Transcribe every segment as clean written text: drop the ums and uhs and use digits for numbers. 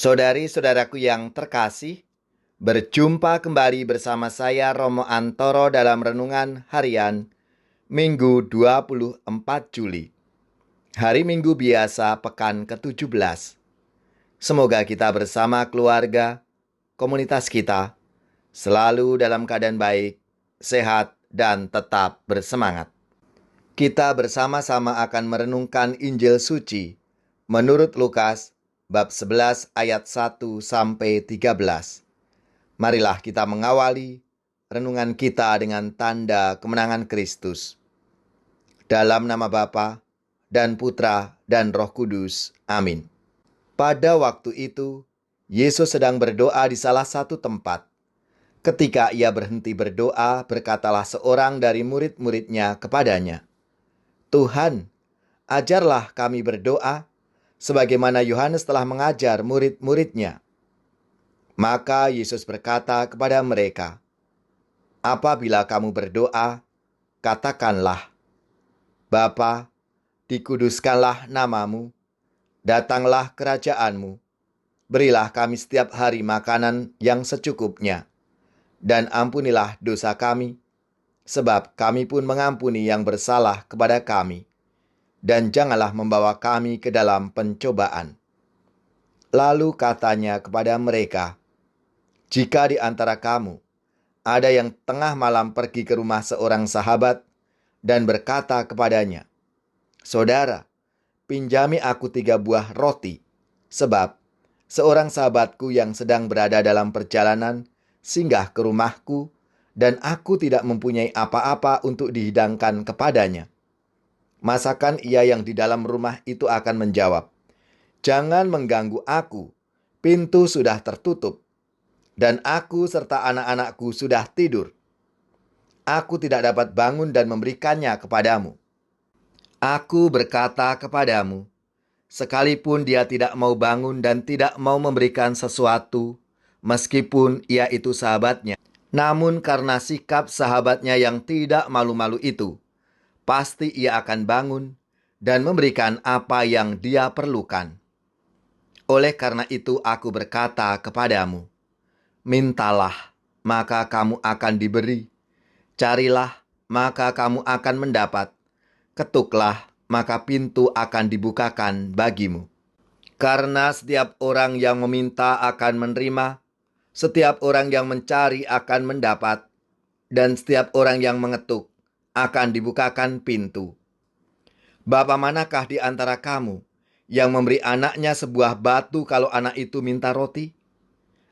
Saudari-saudaraku yang terkasih, berjumpa kembali bersama saya Romo Antoro dalam Renungan Harian Minggu 24 Juli. Hari Minggu biasa pekan ke-17. Semoga kita bersama keluarga, komunitas kita, selalu dalam keadaan baik, sehat, dan tetap bersemangat. Kita bersama-sama akan merenungkan Injil Suci menurut Lukas bab 11 ayat 1 sampai 13. Marilah kita mengawali renungan kita dengan tanda kemenangan Kristus. Dalam nama Bapa dan Putra dan Roh Kudus. Amin. Pada waktu itu, Yesus sedang berdoa di salah satu tempat. Ketika ia berhenti berdoa, berkatalah seorang dari murid-muridnya kepadanya, "Tuhan, ajarlah kami berdoa, sebagaimana Yohanes telah mengajar murid-muridnya." Maka Yesus berkata kepada mereka, "Apabila kamu berdoa, katakanlah, Bapa, dikuduskanlah namamu, datanglah kerajaanmu, berilah kami setiap hari makanan yang secukupnya, dan ampunilah dosa kami, sebab kami pun mengampuni yang bersalah kepada kami, dan janganlah membawa kami ke dalam pencobaan." Lalu katanya kepada mereka, "Jika di antara kamu ada yang tengah malam pergi ke rumah seorang sahabat dan berkata kepadanya, 'Saudara, pinjami aku 3 buah roti, sebab seorang sahabatku yang sedang berada dalam perjalanan singgah ke rumahku, dan aku tidak mempunyai apa-apa untuk dihidangkan kepadanya.' Masakan ia yang di dalam rumah itu akan menjawab, 'Jangan mengganggu aku, pintu sudah tertutup, dan aku serta anak-anakku sudah tidur. Aku tidak dapat bangun dan memberikannya kepadamu.' Aku berkata kepadamu, sekalipun dia tidak mau bangun dan tidak mau memberikan sesuatu, meskipun ia itu sahabatnya, namun karena sikap sahabatnya yang tidak malu-malu itu, pasti ia akan bangun dan memberikan apa yang dia perlukan. Oleh karena itu aku berkata kepadamu, mintalah, maka kamu akan diberi. Carilah, maka kamu akan mendapat. Ketuklah, maka pintu akan dibukakan bagimu. Karena setiap orang yang meminta akan menerima, setiap orang yang mencari akan mendapat, dan setiap orang yang mengetuk akan dibukakan pintu. Bapa manakah di antara kamu yang memberi anaknya sebuah batu kalau anak itu minta roti?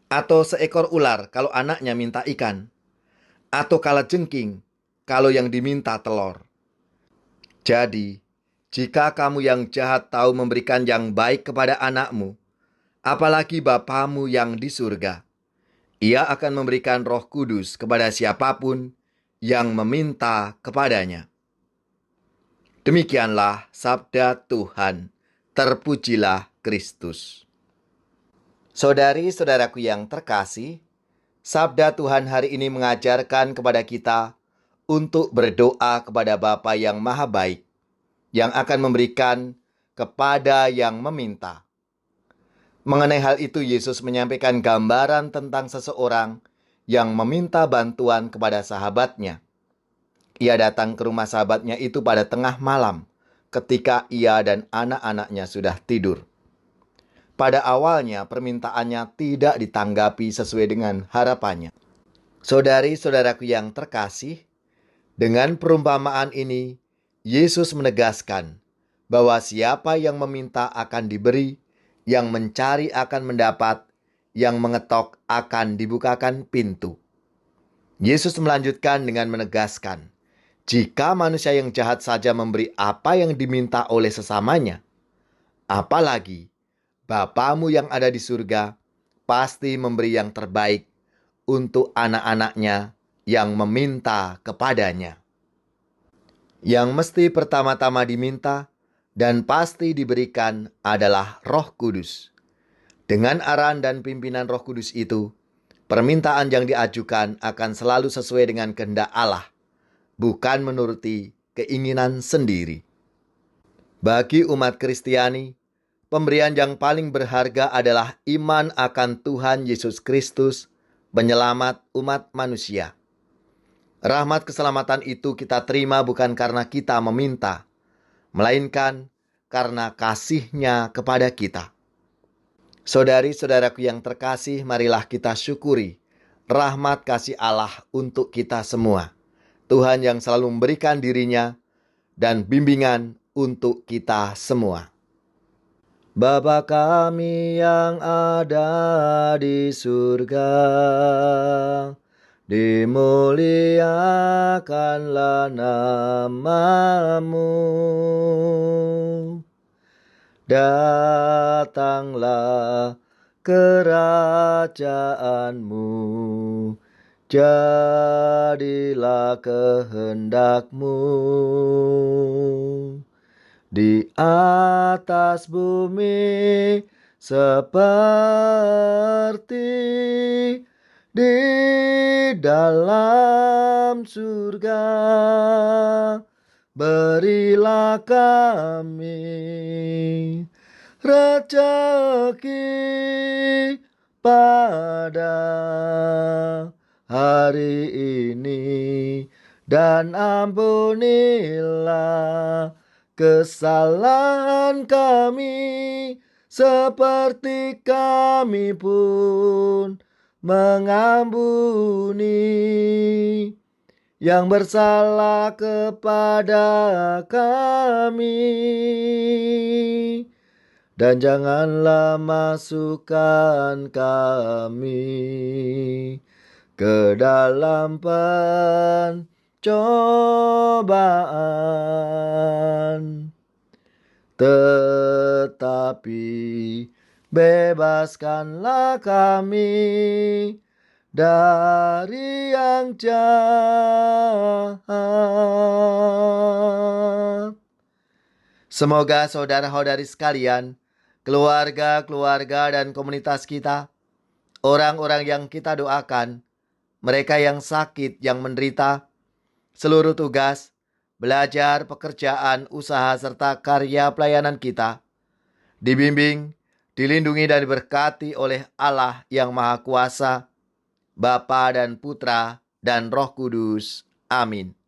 Atau seekor ular kalau anaknya minta ikan? Atau kalajengking kalau yang diminta telur? Jadi, jika kamu yang jahat tahu memberikan yang baik kepada anakmu, apalagi Bapamu yang di surga, Ia akan memberikan Roh Kudus kepada siapapun yang meminta kepadanya." Demikianlah sabda Tuhan. Terpujilah Kristus. Saudari-saudaraku yang terkasih, sabda Tuhan hari ini mengajarkan kepada kita untuk berdoa kepada Bapa yang Maha Baik, yang akan memberikan kepada yang meminta. Mengenai hal itu, Yesus menyampaikan gambaran tentang seseorang yang meminta bantuan kepada sahabatnya. Ia datang ke rumah sahabatnya itu pada tengah malam, ketika ia dan anak-anaknya sudah tidur. Pada awalnya, permintaannya tidak ditanggapi sesuai dengan harapannya. Saudari-saudaraku yang terkasih, dengan perumpamaan ini, Yesus menegaskan bahwa siapa yang meminta akan diberi, yang mencari akan mendapat, yang mengetok akan dibukakan pintu. Yesus melanjutkan dengan menegaskan, jika manusia yang jahat saja memberi apa yang diminta oleh sesamanya, apalagi Bapamu yang ada di surga pasti memberi yang terbaik untuk anak-anaknya yang meminta kepadanya. Yang mesti pertama-tama diminta dan pasti diberikan adalah Roh Kudus. Dengan arahan dan pimpinan Roh Kudus itu, permintaan yang diajukan akan selalu sesuai dengan kehendak Allah, bukan menuruti keinginan sendiri. Bagi umat Kristiani, pemberian yang paling berharga adalah iman akan Tuhan Yesus Kristus, penyelamat umat manusia. Rahmat keselamatan itu kita terima bukan karena kita meminta, melainkan karena kasih-Nya kepada kita. Saudari-saudaraku yang terkasih, marilah kita syukuri rahmat kasih Allah untuk kita semua. Tuhan yang selalu memberikan diri-Nya dan bimbingan untuk kita semua. Bapa kami yang ada di surga, dimuliakanlah nama-Mu. Datanglah kerajaan-Mu, jadilah kehendak-Mu di atas bumi seperti di dalam surga. Berilah kami rezeki pada hari ini, dan ampunilah kesalahan kami, seperti kami pun mengampuni yang bersalah kepada kami. Dan janganlah masukkan kami ke dalam pencobaan, tetapi bebaskanlah kami dari yang jahat. Semoga saudara-saudari sekalian, keluarga-keluarga dan komunitas kita, orang-orang yang kita doakan, mereka yang sakit, yang menderita, seluruh tugas, belajar, pekerjaan, usaha, serta karya pelayanan kita, dibimbing, dilindungi dan diberkati oleh Allah yang Maha Kuasa, Bapa dan Putra dan Roh Kudus. Amin.